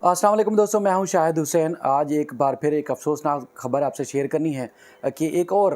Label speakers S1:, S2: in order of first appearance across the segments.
S1: अस्सलाम वालेकुम दोस्तों, मैं हूं शाहिद हुसैन। आज एक बार फिर एक अफसोसनाक खबर आपसे शेयर करनी है कि एक और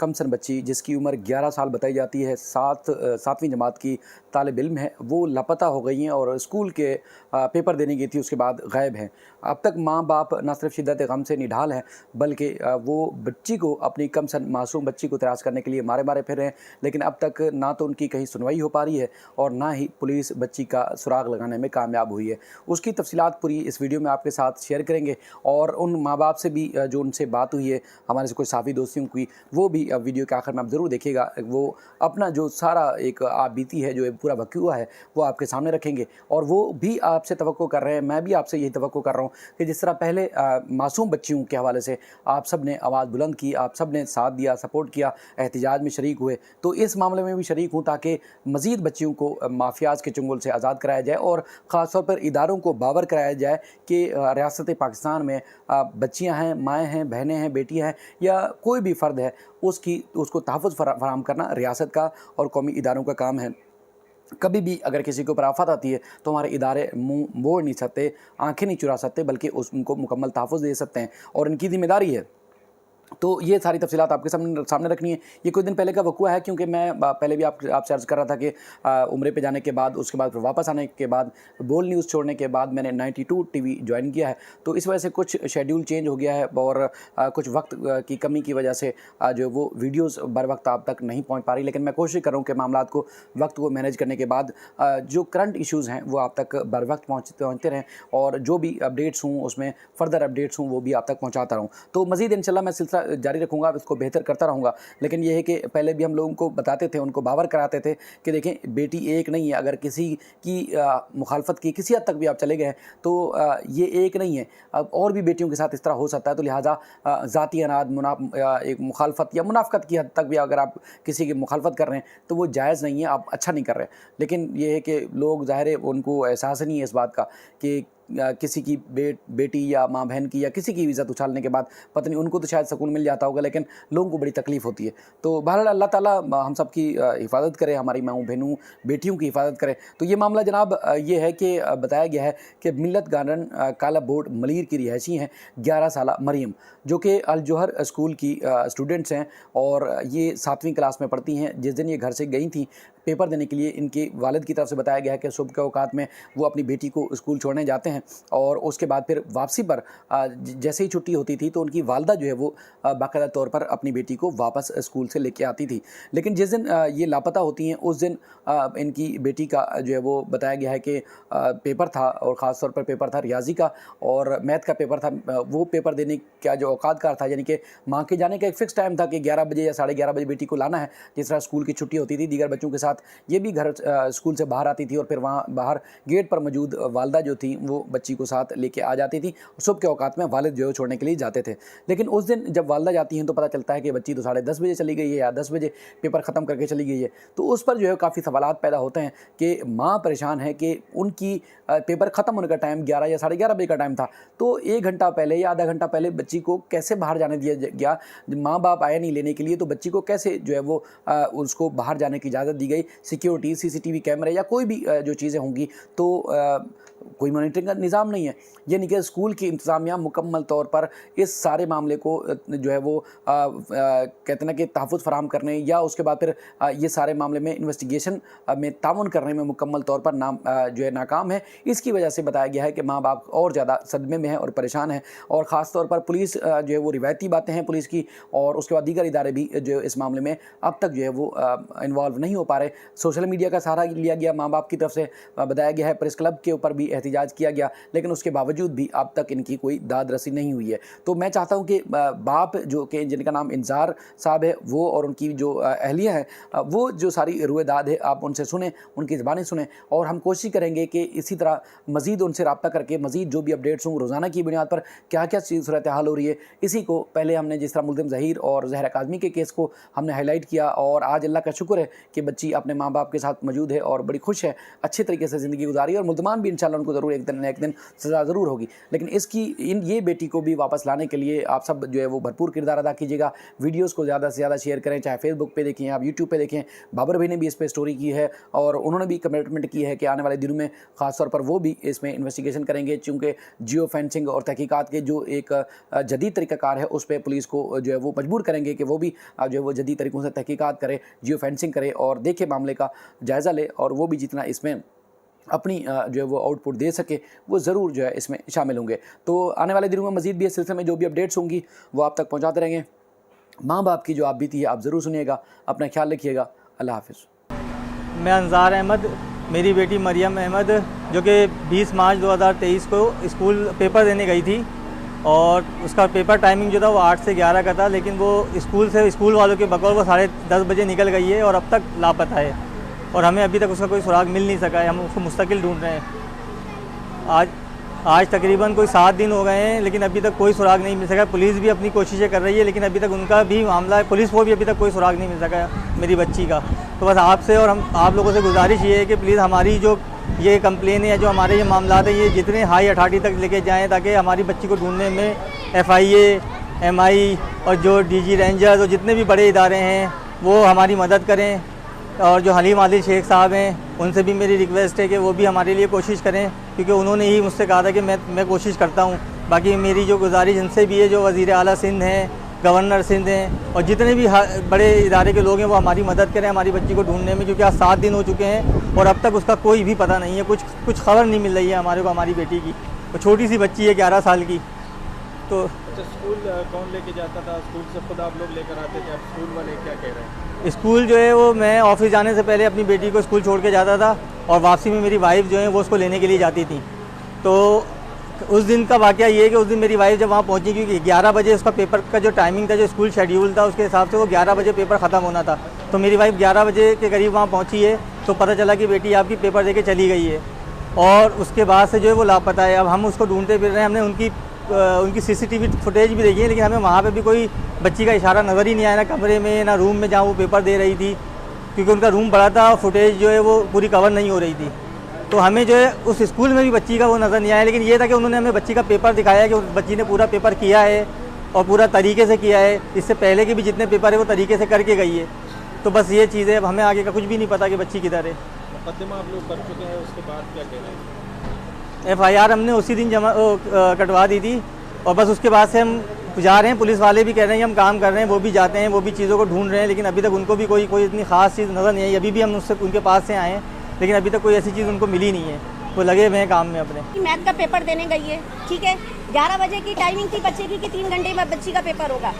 S1: कमसन बच्ची जिसकी उम्र 11 साल बताई जाती है, सातवीं जमात की तालिब इल्म है, वो लापता हो गई हैं और स्कूल के पेपर देने गई थी, उसके बाद गायब हैं। अब तक माँ बाप न सिर्फ शिद्दत गम से निढाल हैं, बल्कि वो बच्ची को, अपनी कमसन मासूम बच्ची को तलाश करने के लिए मारे मारे फिर रहे हैं। लेकिन अब तक ना तो उनकी कहीं सुनवाई हो पा रही है और ना ही पुलिस बच्ची का सुराग लगाने में कामयाब हुई है। उसकी तफसीलात पूरी इस वीडियो में आपके साथ शेयर करेंगे और उन माँ बाप से भी जो उनसे बात हुई है, हमारे से कुछ साथी दोस्तियों की, वो भी वीडियो के आखिर में आप ज़रूर देखिएगा। वो अपना जो सारा एक आप बीती है, जो पूरा वक़्वा है, वो आपके सामने रखेंगे और वो भी आपसे तवक्को कर रहे हैं, मैं भी आपसे यही तवक्को कर रहा हूँ कि जिस तरह पहले मासूम बच्चियों के हवाले से आप सब ने आवाज़ बुलंद की, आप सब ने साथ दिया, सपोर्ट किया, एहतजाज में शरीक हुए, तो इस मामले में भी शरीक हूँ ताकि मज़ीद बच्चियों को माफियाज़ के चंगुल से आज़ाद कराया जाए और ख़ास तौर पर इदारों को बावर कराया जाए कि रियासत पाकिस्तान में बच्चियां हैं, माएँ हैं, बहनें हैं, बेटियां हैं या कोई भी फ़र्द है, उसको तहफ़्फ़ुज़ फराहम करना रियासत का और कौमी इदारों का काम है। कभी भी अगर किसी के ऊपर आफत आती है तो हमारे इदारे मुंह मोड़ नहीं सकते, आंखें नहीं चुरा सकते, बल्कि उनको मुकम्मल तहफ़्फ़ुज़ दे सकते हैं और इनकी ज़िम्मेदारी है। तो ये सारी तफ़सीलात आपके सामने रखनी है। ये कुछ दिन पहले का वक़्वा है, क्योंकि मैं पहले भी आपसे अर्ज़ कर रहा था कि उम्रे पे जाने के बाद, उसके बाद फिर वापस आने के बाद, बोल न्यूज़ छोड़ने के बाद मैंने 92 टीवी जॉइन किया है। तो इस वजह से कुछ शेड्यूल चेंज हो गया है और कुछ वक्त की कमी की वजह से जो वो वीडियोज़ बर वक्त आप तक नहीं पहुँच पा रही। लेकिन मैं कोशिश कर रहा हूँ कि मामलात को, वक्त को मैनेज करने के बाद जो करंट इश्यूज़ हैं वो आप तक बर वक्त पहुँचते रहें और जो भी अपडेट्स हों, उसमें फ़र्दर अपडेट्स हों, वो भी आप तक पहुँचाता रहूँ। तो मज़ीद इंशाल्लाह मैं सिलसिला जारी रखूँगा, इसको बेहतर करता रहूँगा। लेकिन ये है कि पहले भी हम लोगों को बताते थे, उनको बावर कराते थे कि देखें, बेटी एक नहीं है। अगर किसी की मुखालफत की किसी हद तक भी आप चले गए हैं तो ये एक नहीं है, अब और भी बेटियों के साथ इस तरह हो सकता है। तो लिहाजा ज़ाती अनाद एक मुखालफत या मुनाफ़क़त की हद तक भी अगर आप किसी की मुखालफत कर रहे हैं तो वो जायज़ नहीं है, आप अच्छा नहीं कर रहे। लेकिन ये है कि लोग, ज़ाहिर है, उनको एहसास नहीं है इस बात का कि किसी की बेटी या माँ बहन की या किसी की इज़्ज़त उछालने के बाद पता नहीं उनको तो शायद सुकून मिल जाता होगा, लेकिन लोगों को बड़ी तकलीफ़ होती है। तो बहरहाल अल्लाह ताला हम सब की हिफाजत करे, हमारी माँओं बहनों बेटियों की हिफाजत करे। तो ये मामला जनाब ये है कि बताया गया है कि मिल्लत गार्डन काला बोर्ड मलीर की रिहायशी हैं 11 साला मरियम, जो कि अल जोहर स्कूल की स्टूडेंट्स हैं और ये 7वीं क्लास में पढ़ती हैं। जिस दिन ये घर से गई थी पेपर देने के लिए, इनके वालिद की तरफ से बताया गया है कि सुबह के औकात में वो अपनी बेटी को स्कूल छोड़ने जाते हैं और उसके बाद फिर वापसी पर जैसे ही छुट्टी होती थी तो उनकी वालदा जो है वो बाकायदा तौर पर अपनी बेटी को वापस स्कूल से लेके आती थी। लेकिन जिस दिन ये लापता होती हैं उस दिन इनकी बेटी का जो है वो बताया गया है कि पेपर था और ख़ास तौर पर पेपर था रियाजी का और मैथ का पेपर था। वो पेपर देने का जो औकात कार था, यानी कि माँ के जाने का एक फ़िक्स टाइम था कि 11 बजे या 11:30 बजे बेटी को लाना है। जिस तरह स्कूल की छुट्टी होती थी दीगर बच्चों के साथ, ये भी घर स्कूल से बाहर आती थी और फिर वहाँ बाहर गेट पर मौजूद वालदा जो थी वो बच्ची को साथ लेके आ जाती थी। सुबह के औकात में वालिद जो है छोड़ने के लिए जाते थे। लेकिन उस दिन जब वालदा जाती हैं तो पता चलता है कि बच्ची तो 10:30 बजे चली गई है या 10 बजे पेपर ख़त्म करके चली गई है। तो उस पर जो है काफ़ी सवालात पैदा होते हैं कि माँ परेशान है कि उनकी पेपर ख़त्म होने का टाइम 11 या 11:30 बजे का टाइम था, तो 1 घंटा पहले या आधा घंटा पहले बच्ची को कैसे बाहर जाने दिया गया। माँ बाप आए नहीं लेने के लिए, तो बच्ची को कैसे जो है वो उसको बाहर जाने की इजाज़त दी गई। सिक्योरिटी, सीसीटीवी कैमरे या कोई भी जो चीज़ें होंगी, तो कोई मॉनिटरिंग का निज़ाम नहीं है। यानी कि स्कूल की इंतज़ामिया मुकम्मल तौर पर इस सारे मामले को जो है वो कहते हैं ना कि तहफ़्फ़ुज़ फ़राहम करने या उसके बाद फिर ये सारे मामले में इन्वेस्टिगेशन में ताउन करने में मुकम्मल तौर पर जो है नाकाम है। इसकी वजह से बताया गया है कि माँ बाप और ज़्यादा सदमे में हैं और परेशान हैं और ख़ास तौर पर पुलिस जो है वो रिवायती बातें हैं पुलिस की और उसके बाद दीगर इदारे भी जो इस मामले में अब तक जो है वो इन्वॉल्व नहीं हो पा रहे। सोशल मीडिया का सहारा लिया गया माँ बाप की तरफ से, बताया गया है प्रेस क्लब के ऊपर भी एहतिजाज किया गया, लेकिन उसके बावजूद भी अब तक इनकी कोई दाद रसी नहीं हुई है। तो मैं चाहता हूँ कि बाप जो कि जिनका नाम इंजार साहब है, वो और उनकी जो अहलिया है, वो जो सारी रुएदाद है आप उनसे सुने, उनकी ज़बानी सुने और हम कोशिश करेंगे कि इसी तरह मज़ीद उनसे रब्ता करके मज़ीद जो भी अपडेट्स हों रोज़ाना की बुनियाद पर क्या क्या सूरत हाल हो रही है, इसी को पहले हमने जिस तरह मुल्ज़िम ज़हीर और ज़हरा काज़मी के केस को हमने हाईलाइट किया और आज अल्लाह का शुक्र है कि बच्ची अपने माँ बाप के साथ मौजूद है और बड़ी खुश है, अच्छे तरीके से ज़िंदगी गुजारी है और मुल्ज़मान भी इंशाल्लाह उनको ज़रूर एक दिन सज़ा ज़रूर होगी। लेकिन ये बेटी को भी वापस लाने के लिए आप सब जो है वो भरपूर किरदार अदा कीजिएगा। वीडियोज़ को ज़्यादा से ज़्यादा शेयर करें, चाहे फेसबुक पे देखें, आप यूट्यूब पे देखें। बाबर भाई ने भी इस पर स्टोरी की है और उन्होंने भी कमिटमेंट की है कि आने वाले दिनों में ख़ासतौर पर वो भी इसमें इन्वेस्टिगेशन करेंगे, चूँकि जियो फेंसिंग और तहकीकात के जो एक जदीद तरीक़ाकार है उस पर पुलिस को जो है वो मजबूर करेंगे कि वो भी जो है वो जदीद तरीक़ों से तहकीकात करे, जियो फेंसिंग करे और देखे मामले का जायज़ा ले और वो भी जितना इसमें अपनी जो है वो आउटपुट दे सके वो ज़रूर जो है इसमें शामिल होंगे। तो आने वाले दिनों में मज़ीद भी इस सिलसिले में जो भी अपडेट्स होंगी वो आप तक पहुँचाते रहेंगे। माँ बाप की जो आप बीती है आप ज़रूर सुनिएगा। अपना ख्याल रखिएगा। अल्लाह हाफ़िज़।
S2: मैं अंजार अहमद, मेरी बेटी मरियम अहमद जो कि 20 मार्च 2023 को स्कूल पेपर देने गई थी और उसका पेपर टाइमिंग जो था वो 8 से 11 का था, लेकिन वो स्कूल वालों के बकौल वो 10:30 बजे निकल गई है और अब तक लापता है और हमें अभी तक उसका कोई सुराग मिल नहीं सका है। हम उसको मुस्तकिल ढूंढ रहे हैं। आज तकरीबन कोई 7 दिन हो गए हैं लेकिन अभी तक कोई सुराग नहीं मिल सका। पुलिस भी अपनी कोशिशें कर रही है लेकिन अभी तक उनका भी मामला है, पुलिस को भी अभी तक कोई सुराग नहीं मिल सका है मेरी बच्ची का। तो बस आपसे और आप लोगों से गुजारिश ये है कि प्लीज़ हमारी जो ये कंप्लेन है या जो हमारे ये मामला है ये जितने हाई अथॉरिटी तक लेके जाएँ ताकि हमारी बच्ची को ढूंढने में FIA, MI और जो DG रेंजर्स और जितने भी बड़े इदारे हैं वो हमारी मदद करें। और जो हलीम आदिल शेख साहब हैं उनसे भी मेरी रिक्वेस्ट है कि वो भी हमारे लिए कोशिश करें, क्योंकि उन्होंने ही मुझसे कहा था कि मैं कोशिश करता हूँ। बाकी मेरी जो गुजारिश इनसे भी है, जो वज़ीर आला सिंध हैं, गवर्नर सिंध हैं और जितने भी बड़े इदारे के लोग हैं वो हमारी मदद करें हमारी बच्ची को ढूंढने में, क्योंकि आज 7 दिन हो चुके हैं और अब तक उसका कोई भी पता नहीं है, कुछ खबर नहीं मिल रही है हमारे को हमारी बेटी की। वो छोटी सी बच्ची है 11 साल की। तो
S3: स्कूल कौन लेके जाता था? स्कूल से खुद आप लोग लेकर आते थे? अब स्कूल वाले क्या कह रहे हैं?
S2: स्कूल जो है वो मैं ऑफिस जाने से पहले अपनी बेटी को स्कूल छोड़ के जाता था और वापसी में मेरी वाइफ जो है वो उसको लेने के लिए जाती थी। तो उस दिन का वाक़या ये है कि उस दिन मेरी वाइफ जब वहाँ पहुँची, क्योंकि 11 बजे उसका पेपर का जो टाइमिंग था, जो स्कूल शेड्यूल था उसके हिसाब से वो 11 बजे पेपर ख़त्म होना था। तो मेरी वाइफ 11 बजे के करीब वहाँ पहुँची है तो पता चला कि बेटी आपकी पेपर दे के चली गई है और उसके बाद से जो है वो लापता है। अब हम उसको ढूंढते फिर रहे हैं। हमने उनकी CCTV फुटेज भी देखी है लेकिन हमें वहाँ पे भी कोई बच्ची का इशारा नज़र ही नहीं आया, ना कमरे में ना रूम में जहाँ वो पेपर दे रही थी, क्योंकि उनका रूम बड़ा था, फुटेज जो है वो पूरी कवर नहीं हो रही थी। तो हमें जो है उस स्कूल में भी बच्ची का वो नज़र नहीं आया, लेकिन ये था कि उन्होंने हमें बच्ची का पेपर दिखाया कि उस बच्ची ने पूरा पेपर किया है और पूरा तरीके से किया है। इससे पहले के भी जितने पेपर है वो तरीके से करके गई है। तो बस ये चीज़ है, अब हमें आगे का कुछ भी नहीं पता कि बच्ची किधर है।
S3: मुकदमा आप लोग कर चुके हैं, उसके बाद क्या कह रहे हैं?
S2: FIR हमने उसी दिन कटवा दी थी और बस उसके बाद से हम जा रहे हैं। पुलिस वाले भी कह रहे हैं कि हम काम कर रहे हैं, वो भी जाते हैं, वो भी चीज़ों को ढूंढ रहे हैं, लेकिन अभी तक उनको भी कोई इतनी ख़ास चीज़ नज़र नहीं आई। अभी भी हम उनके पास से आए हैं लेकिन अभी तक कोई ऐसी चीज़ उनको मिली नहीं है। वो लगे हुए हैं काम में अपने।
S4: मैथ का पेपर देने गई है, ठीक है, 11 बजे की टाइमिंग थी बच्चे की कि 3 घंटे में बच्ची का पेपर होगा।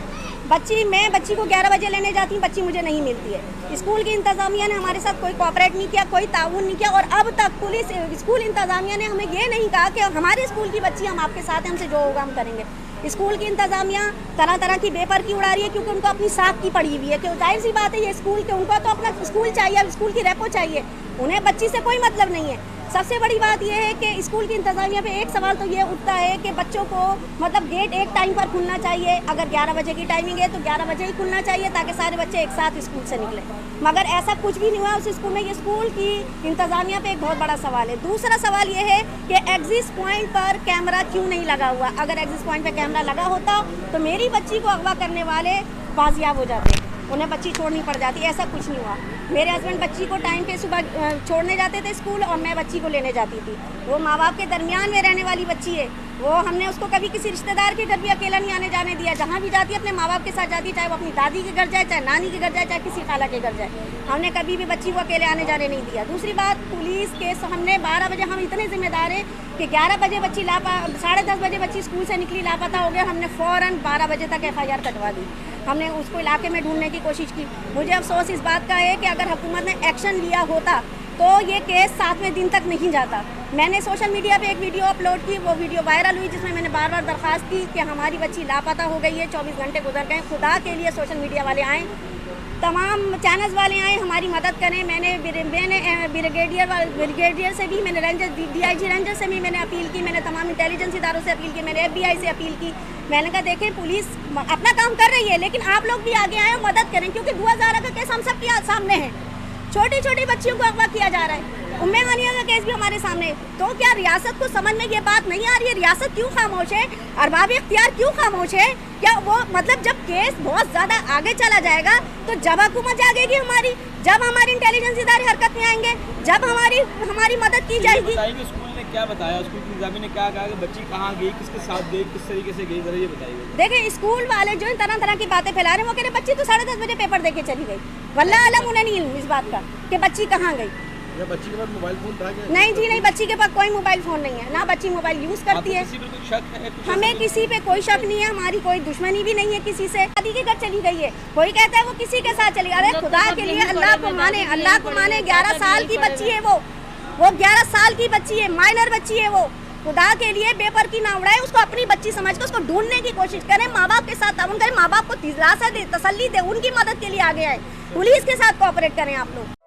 S4: मैं बच्ची को 11 बजे लेने जाती हूँ, बच्ची मुझे नहीं मिलती है। स्कूल की इंतज़ामिया ने हमारे साथ कोई कोऑपरेट नहीं किया, कोई ताउन नहीं किया और अब तक स्कूल इंतज़ामिया ने हमें ये नहीं कहा कि हमारे स्कूल की बच्ची हम आपके साथ हैं, हमसे जो होगा हम करेंगे। स्कूल की इंतज़ामिया तरह तरह की बेपर की उड़ा रही है, क्योंकि उनको अपनी साख की पड़ी हुई है कि जाहिर सी बात है ये स्कूल के, उनको तो अपना स्कूल चाहिए, स्कूल की रेपो चाहिए, उन्हें बच्ची से कोई मतलब नहीं है। सबसे बड़ी बात यह है कि स्कूल की इंतज़ामिया पे एक सवाल तो ये उठता है कि बच्चों को मतलब गेट एक टाइम पर खुलना चाहिए। अगर 11 बजे की टाइमिंग है तो 11 बजे ही खुलना चाहिए ताकि सारे बच्चे एक साथ स्कूल से निकले, मगर ऐसा कुछ भी नहीं हुआ उस स्कूल में। ये स्कूल की इंतज़ामिया पे एक बहुत बड़ा सवाल है। दूसरा सवाल ये है कि एग्जिट पॉइंट पर कैमरा क्यों नहीं लगा हुआ? अगर एग्जिट पॉइंट पर कैमरा लगा होता तो मेरी बच्ची को अगवा करने वाले बाजियाब हो जाते, उन्हें बच्ची छोड़नी पड़ जाती। ऐसा कुछ नहीं हुआ। मेरे हस्बैंड बच्ची को टाइम पे सुबह छोड़ने जाते थे स्कूल और मैं बच्ची को लेने जाती थी। वो माँ बाप के दरमियान में रहने वाली बच्ची है, वो हमने उसको कभी किसी रिश्तेदार के घर भी अकेला नहीं आने जाने दिया। जहाँ भी जाती है अपने माँ बाप के साथ जाती है, चाहे वो अपनी दादी के घर जाए, चाहे नानी के घर जाए, चाहे किसी खाला के घर जाए। हमने कभी भी बच्ची को अकेले आने जाने नहीं दिया। दूसरी बात, पुलिस केस हमने 12 बजे, हम इतने जिम्मेदार हैं कि 11 बजे बच्ची 10:30 बजे बच्ची स्कूल से निकली, लापता हो गया। हमने फ़ौरन 12 बजे तक FIR कटवा दी। हमने उसको इलाके में ढूंढने की कोशिश की। मुझे अफसोस इस बात का है कि अगर हुकूमत ने एक्शन लिया होता तो ये केस 7वें दिन तक नहीं जाता। मैंने सोशल मीडिया पे एक वीडियो अपलोड की, वो वीडियो वायरल हुई जिसमें मैंने बार बार दरख्वास्त की कि हमारी बच्ची लापता हो गई है, 24 घंटे गुजर गए। खुदा के लिए सोशल मीडिया वाले आएँ, तमाम चैनल्स वाले आए, हमारी मदद करें। मैंने ब्रिगेडियर से भी, मैंने DIG रेंजर से भी मैंने अपील की, मैंने तमाम इंटेलिजेंस इदारों से अपील की, मैंने FBI से अपील की। मैंने कहा देखें पुलिस अपना काम कर रही है लेकिन आप लोग भी आगे आए, मदद करें, क्योंकि 2000 का केस हम सब के सामने है। छोटी छोटी बच्चियों को अगवा किया जा रहा है। उम्मे हानिया का केस भी हमारे सामने है। तो क्या रियासत को समझ में ये बात नहीं आ रही है? रियासत क्यों खामोश है? अरबाब इख्तियार क्यों खामोश है? क्या वो मतलब जब केस बहुत ज्यादा आगे चला जाएगा तो जब हुकूमत जागेगी हमारी, जब हमारी इंटेलिजेंस इदारे हरकत में आएंगे, जब हमारी मदद की जाएगी।
S3: बताइए स्कूल ने क्या बताया, स्कूल की इंतजामिया ने क्या कहा कि बच्ची कहाँ गई, किसके साथ गई, किस तरीके से गई, जरा ये बताइए।
S4: देखिए स्कूल वाले जो तरह तरह की बातें फैला रहे हैं, वो कह रहे बच्ची तो 10:30 बजे पेपर देके चली गई। वल्लाह अलग उन्हें नहीं इल्म इस बात का कि बच्ची कहाँ गई।
S3: क्या बच्ची के पास मोबाइल फोन था क्या?
S4: नहीं जी नहीं, बच्ची के पास कोई मोबाइल फोन नहीं है, ना बच्ची मोबाइल यूज करती है।
S3: किसी पर कोई शक है? कुछ
S4: हमें किसी पे कोई शक नहीं है, हमारी कोई दुश्मनी भी नहीं है किसी से। दादी के घर चली गई है, कोई कहता है वो किसी के साथ चली गई। अरे खुदा के लिए अल्लाह को माने, अल्लाह को माने। 11 साल की बच्ची है वो 11 साल की बच्ची है, माइनर बच्ची है वो। खुदा के लिए पेपर की ना उड़ाए, उसको अपनी बच्ची समझ कर उसको ढूंढने की कोशिश करें। माँ बाप के साथ ताउन करें, माँ बाप को दिलासा दे, तसल्ली दे, उनकी मदद के लिए आगे आए। पुलिस के साथ कोऑपरेट करें आप लोग।